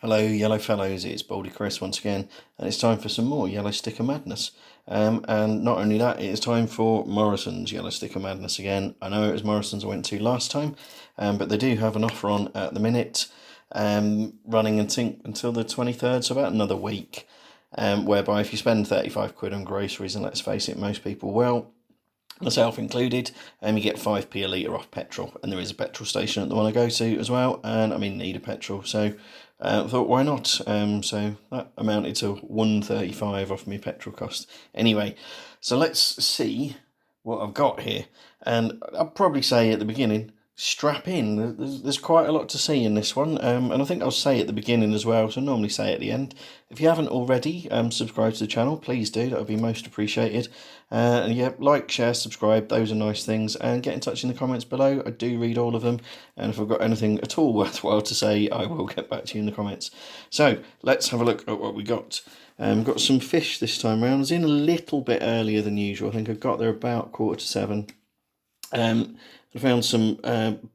Hello, yellow fellows, it's Baldy Chris once again, and it's time for some more Yellow Sticker Madness. And not only that, it is time for Morrisons Yellow Sticker Madness again. I know it was Morrisons I went to last time, but they do have an offer on at the minute, running until the 23rd, so about another week, whereby if you spend 35 quid on groceries, and let's face it, most people will, myself included, you get 5p a litre off petrol, and there is a petrol station at the one I go to as well, and I'm in need of petrol, so I thought why not, so that amounted to 1.35 off my petrol cost. Anyway, so let's see what I've got here, and I'll probably say at the beginning, strap in. There's quite a lot to see in this one, and I think I'll say at the beginning as well, so I normally say at the end. If you haven't already subscribed to the channel, please do, that would be most appreciated. And yeah, like, share, subscribe, those are nice things, and get in touch in the comments below. I do read all of them, and if I've got anything at all worthwhile to say, I will get back to you in the comments. So let's have a look at what we got. Got some fish this time round. I was in a little bit earlier than usual. I think I got there about 6:45. I found some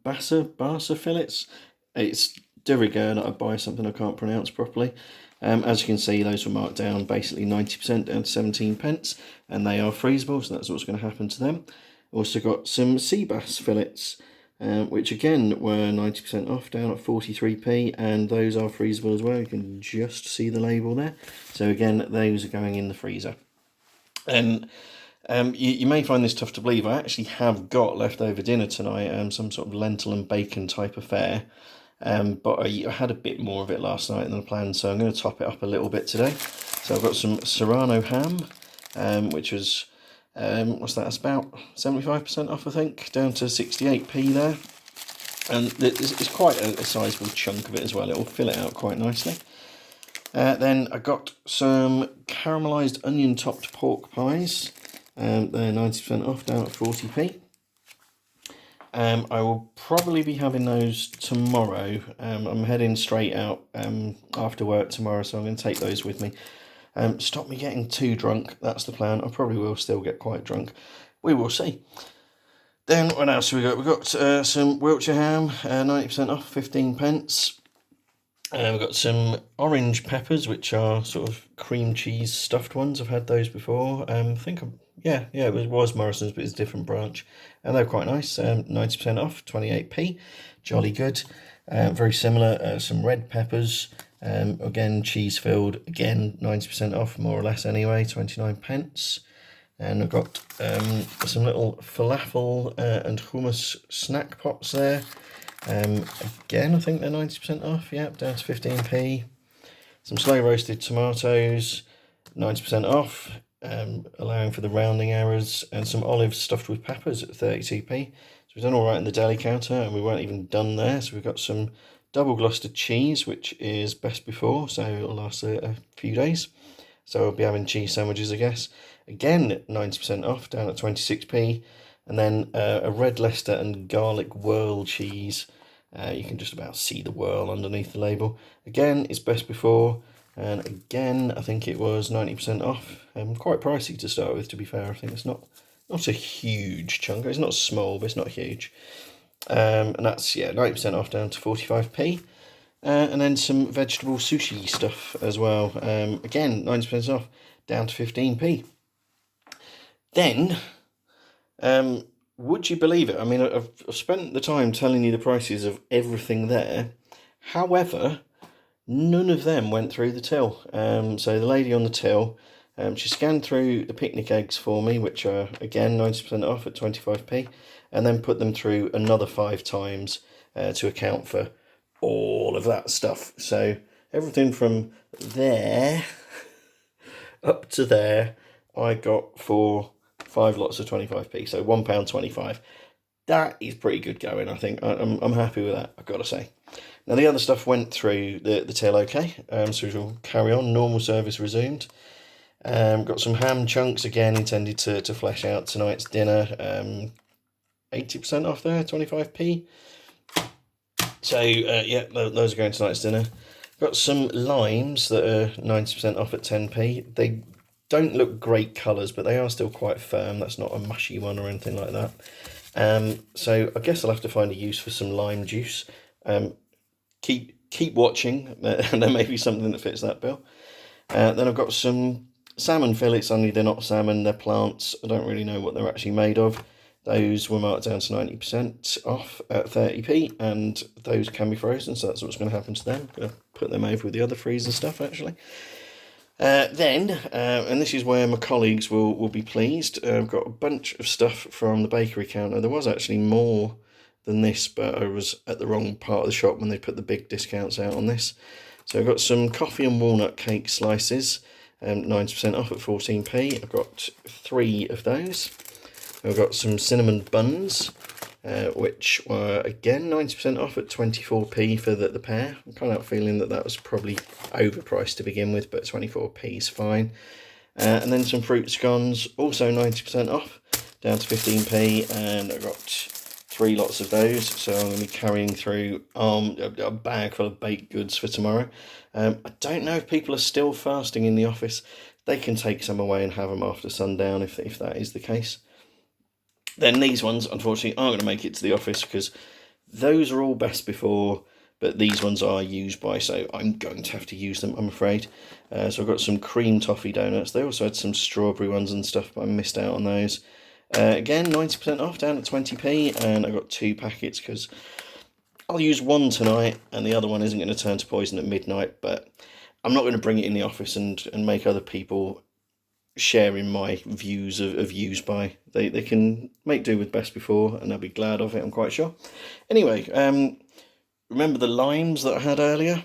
Bassa fillets. It's de rigueur that I buy something I can't pronounce properly. As you can see, those were marked down basically 90% down to 17 pence, and they are freezable, so that's what's going to happen to them. Also got some sea bass fillets, which again were 90% off, down at 43p, and those are freezable as well. You can just see the label there. So again, those are going in the freezer. And you may find this tough to believe. I actually have got leftover dinner tonight, some sort of lentil and bacon type affair. But I had a bit more of it last night than I planned, so I'm going to top it up a little bit today. So I've got some Serrano ham, which was, what's that, it's about 75% off, I think, down to 68p there. And it's quite a sizable chunk of it as well. It will fill it out quite nicely. Then I got some caramelised onion-topped pork pies. They're 90% off, down at 40p. I will probably be having those tomorrow. I'm heading straight out after work tomorrow, so I'm going to take those with me. Stop me getting too drunk, that's the plan. I probably will still get quite drunk. We will see. Then what else have we got? We've got some Wiltshire ham, 90% off, 15 pence. We've got some orange peppers, which are sort of cream cheese stuffed ones. I've had those before. I think, yeah, it was Morrisons, but it's a different branch. And they're quite nice, 90% off, 28p. Jolly good. Very similar, some red peppers. Again, cheese filled, again, 90% off, more or less anyway, 29 pence. And I've got some little falafel and hummus snack pots there. Again, I think they're 90% off, yep, down to 15p. Some slow roasted tomatoes, 90% off, allowing for the rounding errors, and some olives stuffed with peppers at 32p. So we've done all right in the deli counter, and we weren't even done there. So we've got some double Gloucester cheese, which is best before, so it'll last a few days. So I'll be having cheese sandwiches, I guess. Again, 90% off, down at 26p. And then a red Leicester and garlic whirl cheese. You can just about see the whirl underneath the label. Again, it's best before. And again, I think it was 90% off. Quite pricey to start with, to be fair. I think it's not a huge chunk. It's not small, but it's not huge. And that's, yeah, 90% off, down to 45p. And then some vegetable sushi stuff as well. Again, 90% off, down to 15p. Then, would you believe it? I mean, I've spent the time telling you the prices of everything there. However, none of them went through the till. So the lady on the till, she scanned through the picnic eggs for me, which are, again, 90% off at 25p, and then put them through another 5 times to account for all of that stuff. So everything from there up to there, I got for 5 lots of 25p, so £1.25. That is pretty good going, I think. I'm happy with that, I've got to say. Now, the other stuff went through the till okay, so we'll carry on. Normal service resumed. Got some ham chunks, again, intended to flesh out tonight's dinner. 80% off there, 25p. So, yeah, those are going to tonight's dinner. Got some limes that are 90% off at 10p. They don't look great colours, but they are still quite firm. That's not a mushy one or anything like that. So I guess I'll have to find a use for some lime juice. Keep keep watching. There may be something that fits that bill. Then I've got some salmon fillets, only they're not salmon, they're plants. I don't really know what they're actually made of. Those were marked down to 90% off at 30p, and those can be frozen, so that's what's going to happen to them. I'm going to put them over with the other freezer stuff, actually. Then, and this is where my colleagues will be pleased, I've got a bunch of stuff from the bakery counter. There was actually more than this, but I was at the wrong part of the shop when they put the big discounts out on this. So I've got some coffee and walnut cake slices, 90% off at 14p. I've got 3 of those. I've got some cinnamon buns, which were again 90% off at 24p for the pair. I'm kind of feeling that was probably overpriced to begin with, but 24p is fine. And then some fruit scones, also 90% off, down to 15p, and I've got 3 lots of those, so I'm going to be carrying through a bag full of baked goods for tomorrow. I don't know if people are still fasting in the office. They can take some away and have them after sundown if that is the case. Then these ones, unfortunately, aren't going to make it to the office because those are all best before, but these ones are used by, so I'm going to have to use them, I'm afraid. So I've got some cream toffee donuts. They also had some strawberry ones and stuff, but I missed out on those. Again, 90% off, down at 20p, and I got 2 packets because I'll use one tonight and the other one isn't going to turn to poison at midnight, but I'm not going to bring it in the office and make other people sharing my views of use by. They can make do with best before and they'll be glad of it, I'm quite sure. Anyway, remember the limes that I had earlier?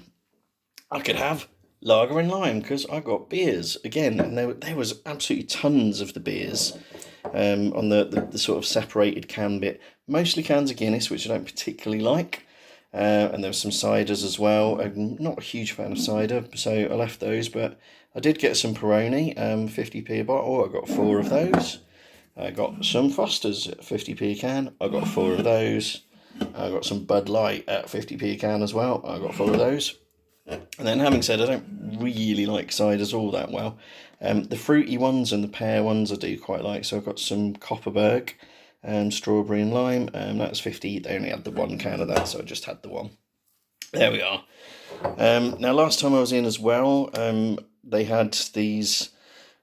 I could have lager and lime because I got beers again, and there was absolutely tons of the beers on the sort of separated can bit, mostly cans of Guinness, which I don't particularly like, and there were some ciders as well. I'm not a huge fan of cider, so I left those, but I did get some Peroni, 50p a bottle. I got 4 of those. I got some Fosters at 50p a can. I got 4 of those. I got some Bud Light at 50p a can as well. I got 4 of those. And then, having said I don't really like ciders all that well, the fruity ones and the pear ones I do quite like. So I've got some Copperberg, strawberry and lime. That's 50. They only had the 1 can of that, so I just had the 1. There we are. Now, last time I was in as well, they had these,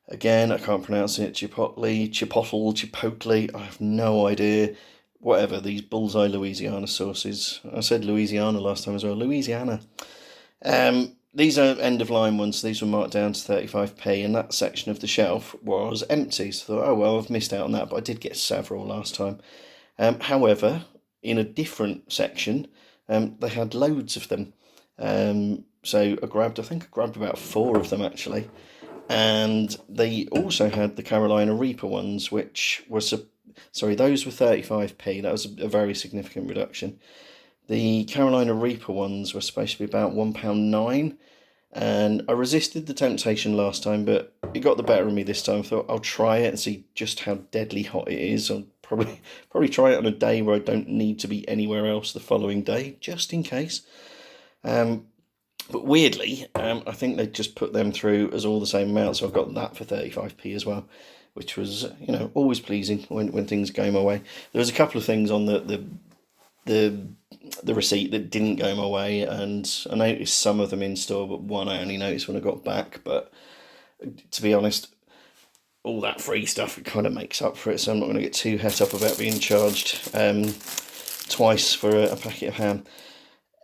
again, I can't pronounce it, chipotle, I have no idea, whatever, these Bullseye Louisiana sauces. I said Louisiana last time as well, Louisiana. These are end-of-line ones, these were marked down to 35p, and that section of the shelf was empty, so I thought, oh well, I've missed out on that, but I did get several last time. However, in a different section, they had loads of them. So I think I grabbed about 4 of them actually, and they also had the Carolina Reaper ones, which were, those were 35p, that was a very significant reduction. The Carolina Reaper ones were supposed to be about £1.09, and I resisted the temptation last time, but it got the better of me this time. I thought I'll try it and see just how deadly hot it is. I'll probably try it on a day where I don't need to be anywhere else the following day, just in case. But weirdly, I think they just put them through as all the same amount, so I've got that for 35p as well, which was, always pleasing when things go my way. There was a couple of things on the receipt that didn't go my way, and I noticed some of them in store, but one I only noticed when I got back. But to be honest, all that free stuff, it kind of makes up for it, so I'm not going to get too het up about being charged twice for a packet of ham.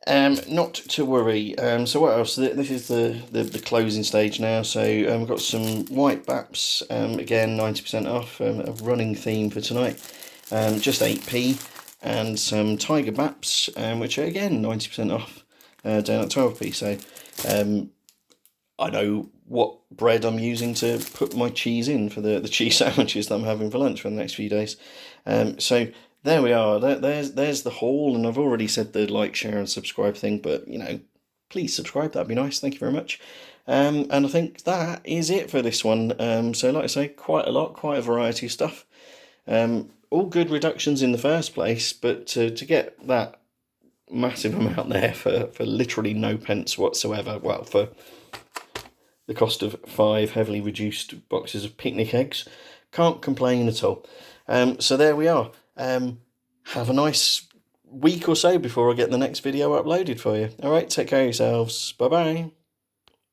Not to worry. So what else? This is the closing stage now. So we've got some white baps, again 90% off, a running theme for tonight, just 8p, and some tiger baps, which are again 90% off, down at 12p. So I know what bread I'm using to put my cheese in for the cheese sandwiches that I'm having for lunch for the next few days. So there we are. There's the haul, and I've already said the like, share, and subscribe thing, but please subscribe. That'd be nice. Thank you very much. And I think that is it for this one. So like I say, quite a variety of stuff. All good reductions in the first place, but to get that massive amount there for literally no pence whatsoever. Well, for the cost of 5 heavily reduced boxes of picnic eggs, can't complain at all. So there we are. Have a nice week or so before I get the next video uploaded for you. All right, take care of yourselves. Bye-bye.